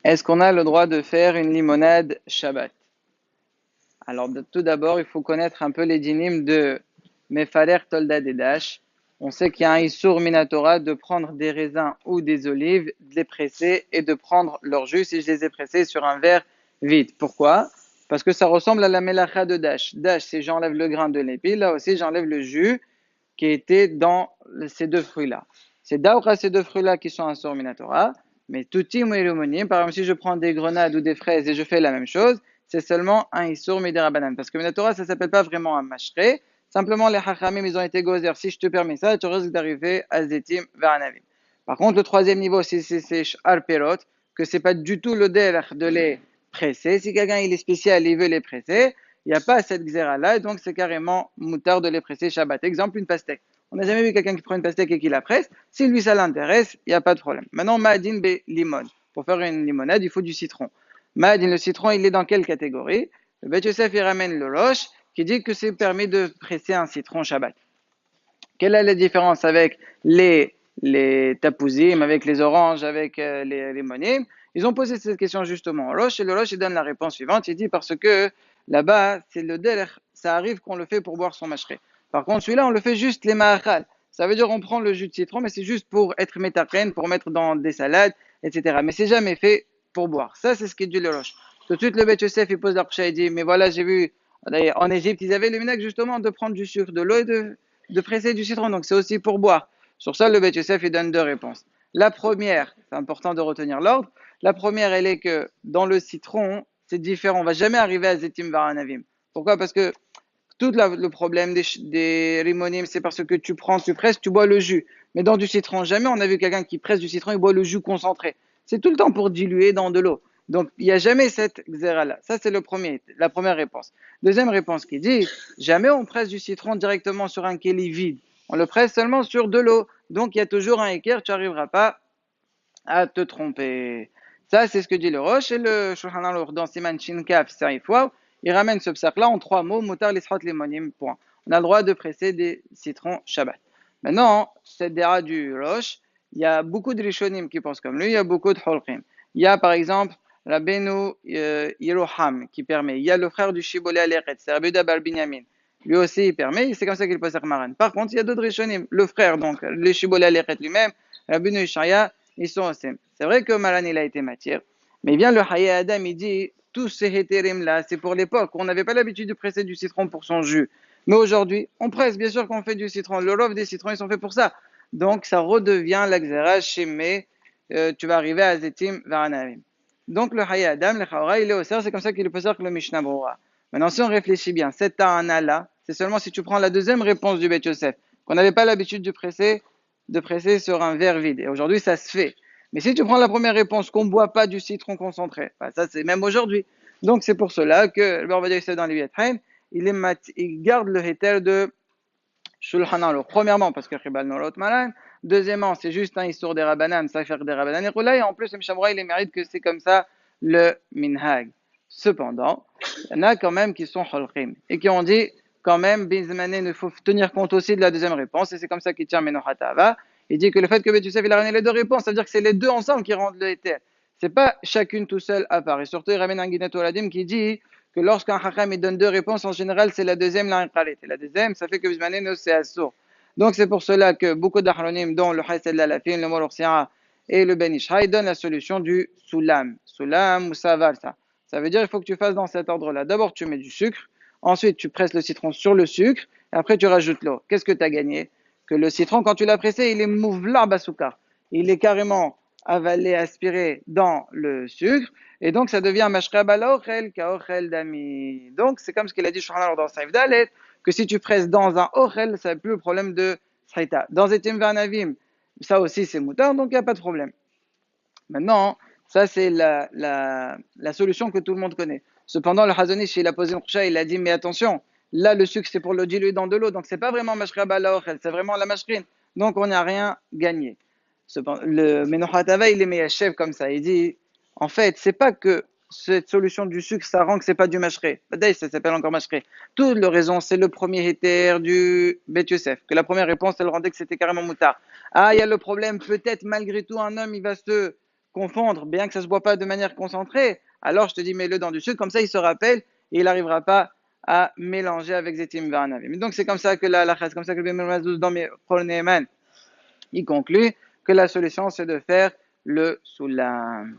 Est-ce qu'on a le droit de faire une limonade Shabbat? Alors, tout d'abord, il faut connaître un peu les dynimes de Mefarer Tolda Dedash. On sait qu'il y a un Issour Minatora de prendre des raisins ou des olives, de les presser et de prendre leur jus si je les ai pressés sur un verre vide. Pourquoi? Parce que ça ressemble à la Melacha de Dash. Dash, c'est j'enlève le grain de l'épi. Là aussi, j'enlève le jus qui était dans ces deux fruits-là. C'est d'aura ces deux fruits-là qui sont un Issour Minatora. Mais toutim ou illuminim, par exemple, si je prends des grenades ou des fraises et je fais la même chose, c'est seulement un Issour Midirabanan. Parce que Minatora, ça ne s'appelle pas vraiment un Mashré. Simplement, les Hachamim, ils ont été gozer. Si je te permets ça, tu risques d'arriver à Zetim vers un avis. Par contre, le troisième niveau, si c'est Arperot, que c'est pas du tout le derrière de les presser. Si quelqu'un il est spécial, il veut les presser, il n'y a pas cette xéra-là, et donc c'est carrément moutard de les presser Shabbat. Exemple, une pastèque. On n'a jamais vu quelqu'un qui prend une pastèque et qui la presse. Si lui ça l'intéresse, il n'y a pas de problème. Maintenant, Ma'adin be limon. Pour faire une limonade, il faut du citron. Ma'adin, le citron, il est dans quelle catégorie? Le Bet Yosef, il ramène le roche, qui dit que c'est permis de presser un citron Shabbat. Quelle est la différence avec les tapouzim, avec les oranges, avec les limonim? Ils ont posé cette question justement au roche, et le roche, il donne la réponse suivante. Il dit parce que là-bas, c'est le derech, ça arrive qu'on le fait pour boire son mashre. Par contre, celui-là, on le fait juste les ma'achal. Ça veut dire on prend le jus de citron, mais c'est juste pour être métaprène, pour mettre dans des salades, etc. Mais c'est jamais fait pour boire. Ça, c'est ce qui dit le roche. Tout de suite, le Beth Yosef, il pose la prochaine, il dit, mais voilà, j'ai vu, en Égypte, ils avaient le minhag justement de prendre du sucre, de l'eau et de presser du citron. Donc, c'est aussi pour boire. Sur ça, le Beth Yosef, il donne deux réponses. La première, c'est important de retenir l'ordre. La première, elle est que dans le citron, c'est différent. On va jamais arriver à Zetim Varanavim. Pourquoi? Parce que tout le problème des rimonimes, c'est parce que tu prends, tu presses, tu bois le jus. Mais dans du citron, jamais on a vu quelqu'un qui presse du citron et boit le jus concentré. C'est tout le temps pour diluer dans de l'eau. Donc, il n'y a jamais cette xéra-là. Ça, c'est la première réponse. Deuxième réponse qui dit, jamais on presse du citron directement sur un keli vide. On le presse seulement sur de l'eau. Donc, il y a toujours un équerre, tu n'arriveras pas à te tromper. Ça, c'est ce que dit le Roche. Et le Shulchan Aruch dans Siman Shinkaf Saifwaw, il ramène ce psak-là en trois mots, mutar lisrot limonim, point. On a le droit de presser des citrons Shabbat. Maintenant, cette déra du Roche, il y a beaucoup de Rishonim qui pensent comme lui, il y a beaucoup de Holchim. Il y a par exemple Rabbeinu Yeroham qui permet. Il y a le frère du Shibbolé Aleret, c'est Rabbi Bar Binyamin. Lui aussi, il permet, c'est comme ça qu'il peut faire Maran. Par contre, il y a d'autres Rishonim. Le frère, donc, le Shibbolé Aleret lui-même, Rabbeinu Ishaya, ils sont aussi. C'est vrai que Maran, il a été matière, mais bien le Hayat Adam, il dit, tous ces hétérim là, c'est pour l'époque. On n'avait pas l'habitude de presser du citron pour son jus. Mais aujourd'hui, on presse, bien sûr qu'on fait du citron. Le rov des citrons, ils sont faits pour ça. Donc, ça redevient l'axérage chez mais tu vas arriver à Zetim Varanavim. Donc, le Hayat Adam, le Chawra, il est au cerf, c'est comme ça qu'il est possible que le Mishnah Brura. Maintenant, si on réfléchit bien, cette ta'ana là, c'est seulement si tu prends la deuxième réponse du Bet Yosef, qu'on n'avait pas l'habitude de presser sur un verre vide. Et aujourd'hui, ça se fait. Mais si tu prends la première réponse, qu'on ne boit pas du citron concentré, bah ça c'est même aujourd'hui. Donc c'est pour cela que le Rabbi Yosef dans les Vietnam, il garde le hétel de Shulchan Aruch. Premièrement, parce que Chibal Nolot Malan. Deuxièmement, c'est juste un histoire des Rabbanan, ça fait des Rabbanan et Roula. Et en plus, le Shamra, il mérite que c'est comme ça le Minhag. Cependant, il y en a quand même qui sont Holchim et qui ont dit quand même, Bizmané, il faut tenir compte aussi de la deuxième réponse. Et c'est comme ça qu'il tient Menohatava. Il dit que le fait que Betusef il a ramené les deux réponses, ça veut dire que c'est les deux ensemble qui rendent le hétel. C'est pas chacune tout seul à part. Et surtout, il ramène un Guineto Aladim qui dit que lorsqu'un Hakam il donne deux réponses, en général, c'est la deuxième la inqalit. Et la deuxième, ça fait que Bismané, c'est assour. Donc c'est pour cela que beaucoup d'Achronim, dont le Haïsel Lalafin, le Moloxia et le Ben Ishraï, donnent la solution du Soulam. Soulam ou Saval, ça. Ça veut dire qu'il faut que tu fasses dans cet ordre-là. D'abord, tu mets du sucre. Ensuite, tu presses le citron sur le sucre. Et après, tu rajoutes l'eau. Qu'est-ce que tu as gagné? Que le citron, quand tu l'as pressé, il est mouvlar bassoukar. Il est carrément avalé, aspiré dans le sucre. Et donc, ça devient mashrab al-ochel ka-ochel dami. Donc, c'est comme ce qu'il a dit Shulchan dans Saif Dalet, que si tu presses dans un ochel, ça n'a plus le problème de shrita. Dans Etim Vanavim, ça aussi, c'est moutard, donc il n'y a pas de problème. Maintenant, ça, c'est la solution que tout le monde connaît. Cependant, le Hazonish, il a posé une coucha, il a dit, mais attention, là, le sucre, c'est pour le diluer dans de l'eau, donc c'est pas vraiment mashrab al-ochel, c'est vraiment la mashrine. Donc, on n'a rien gagné. Cependant, le Menohatava, il est meyachev comme ça. Il dit, en fait, c'est pas que cette solution du sucre, ça rend que c'est pas du mashré. D'ailleurs, ça s'appelle encore mashré. Toute la raison, c'est le premier héter du Bet Yosef. Que la première réponse, elle rendait que c'était carrément moutard. Ah, il y a le problème, peut-être malgré tout, un homme, il va se confondre, bien que ça ne se boit pas de manière concentrée, alors je te dis mets-le dans du sucre, comme ça il se rappelle et il n'arrivera pas à mélanger avec Zetim Varnavim. Donc c'est comme ça que c'est comme ça que le Ben Mazouz dans mes Proneman, il conclut que la solution c'est de faire le Soulam.